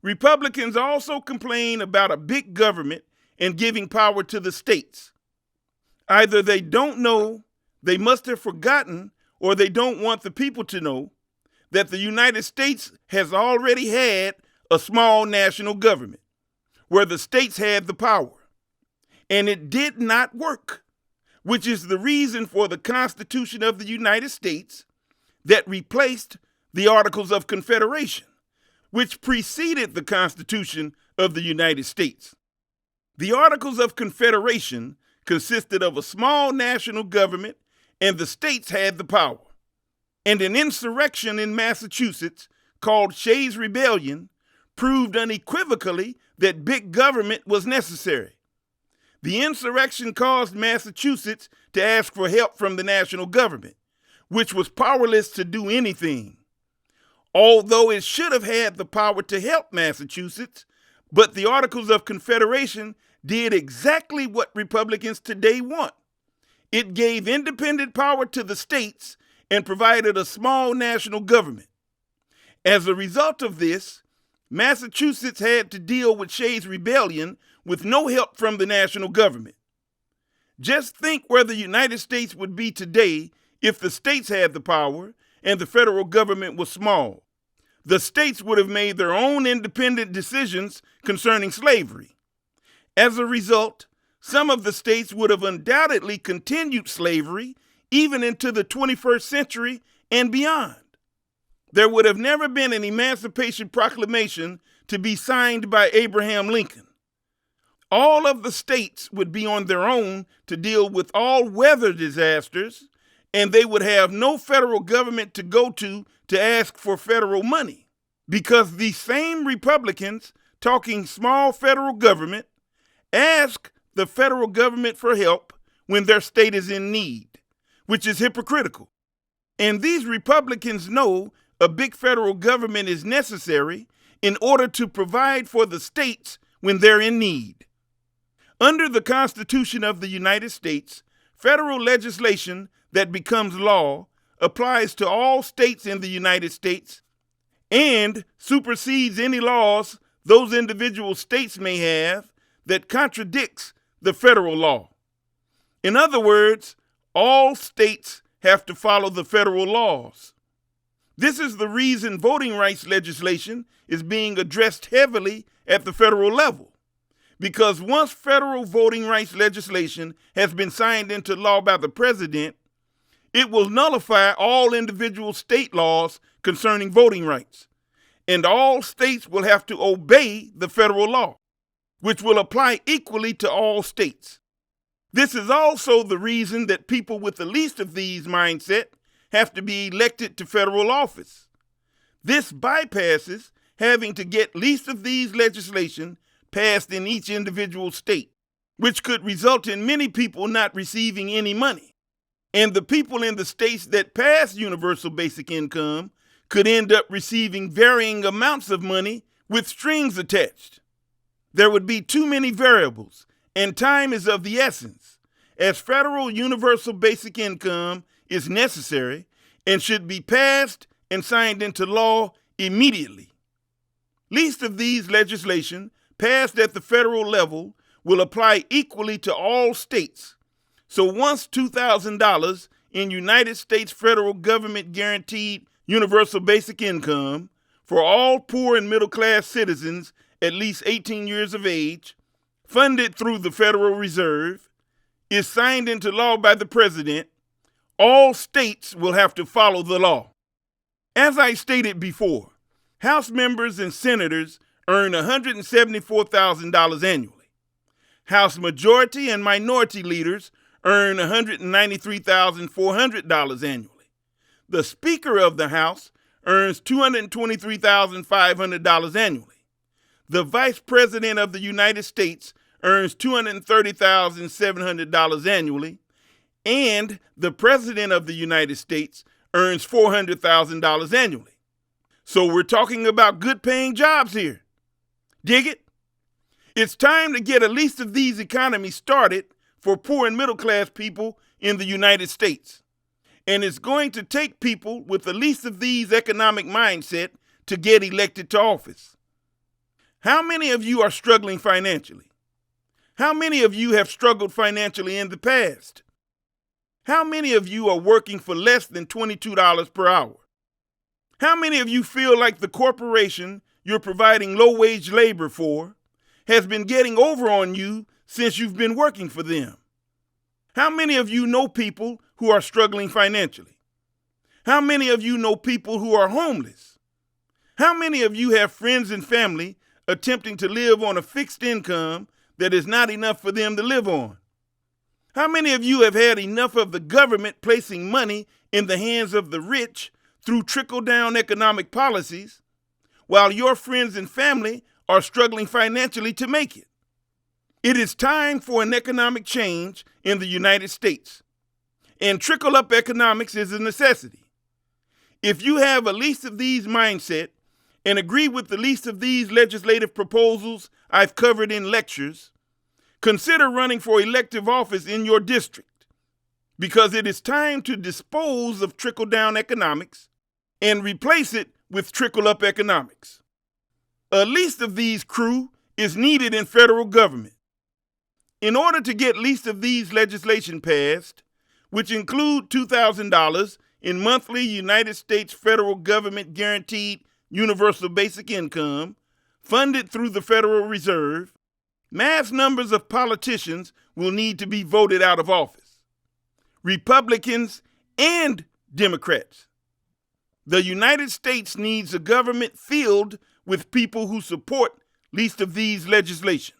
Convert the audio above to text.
Republicans also complain about a big government and giving power to the states. Either they don't know, they must have forgotten, or they don't want the people to know that the United States has already had a small national government where the states had the power. And it did not work, which is the reason for the Constitution of the United States that replaced the Articles of Confederation, which preceded the Constitution of the United States. The Articles of Confederation consisted of a small national government, and the states had the power. And an insurrection in Massachusetts called Shays' Rebellion proved unequivocally that big government was necessary. The insurrection caused Massachusetts to ask for help from the national government, which was powerless to do anything. Although it should have had the power to help Massachusetts, but the Articles of Confederation did exactly what Republicans today want. It gave independent power to the states and provided a small national government. As a result of this, Massachusetts had to deal with Shays' Rebellion with no help from the national government. Just think where the United States would be today if the states had the power and the federal government was small. The states would have made their own independent decisions concerning slavery. As a result, some of the states would have undoubtedly continued slavery even into the 21st century and beyond. There would have never been an Emancipation Proclamation to be signed by Abraham Lincoln. All of the states would be on their own to deal with all weather disasters, and they would have no federal government to go to ask for federal money, because these same Republicans talking small federal government ask the federal government for help when their state is in need, which is hypocritical. And these Republicans know a big federal government is necessary in order to provide for the states when they're in need. Under the Constitution of the United States, federal legislation that becomes law applies to all states in the United States and supersedes any laws those individual states may have that contradicts the federal law. In other words, all states have to follow the federal laws. This is the reason voting rights legislation is being addressed heavily at the federal level, because once federal voting rights legislation has been signed into law by the president, it will nullify all individual state laws concerning voting rights, and all states will have to obey the federal law, which will apply equally to all states. This is also the reason that people with the least of these mindset have to be elected to federal office. This bypasses having to get least of these legislation passed in each individual state, which could result in many people not receiving any money. And the people in the states that pass universal basic income could end up receiving varying amounts of money with strings attached. There would be too many variables, and time is of the essence, as federal universal basic income is necessary and should be passed and signed into law immediately. Least of these legislation passed at the federal level will apply equally to all states. So once $2,000 in United States federal government guaranteed universal basic income for all poor and middle class citizens at least 18 years of age, funded through the Federal Reserve, is signed into law by the president, all states will have to follow the law. As I stated before, House members and senators earn $174,000 annually. House majority and minority leaders earn $193,400 annually. The Speaker of the House earns $223,500 annually. The Vice President of the United States earns $230,700 annually, and the President of the United States earns $400,000 annually. So we're talking about good-paying jobs here. Dig it? It's time to get a least of these economies started for poor and middle-class people in the United States. And it's going to take people with the least of these economic mindset to get elected to office. How many of you are struggling financially? How many of you have struggled financially in the past? How many of you are working for less than $22 per hour? How many of you feel like the corporation you're providing low-wage labor for has been getting over on you since you've been working for them? How many of you know people who are struggling financially? How many of you know people who are homeless? How many of you have friends and family attempting to live on a fixed income that is not enough for them to live on? How many of you have had enough of the government placing money in the hands of the rich through trickle-down economic policies, while your friends and family are struggling financially to make it? It is time for an economic change in the United States, and trickle-up economics is a necessity. If you have a least of these mindset and agree with the least of these legislative proposals I've covered in lectures, consider running for elective office in your district, because it is time to dispose of trickle-down economics and replace it with trickle-up economics. A least of these crew is needed in federal government. In order to get least of these legislation passed, which include $2,000 in monthly United States federal government guaranteed universal basic income, funded through the Federal Reserve, mass numbers of politicians will need to be voted out of office. Republicans and Democrats. The United States needs a government filled with people who support least of these legislation.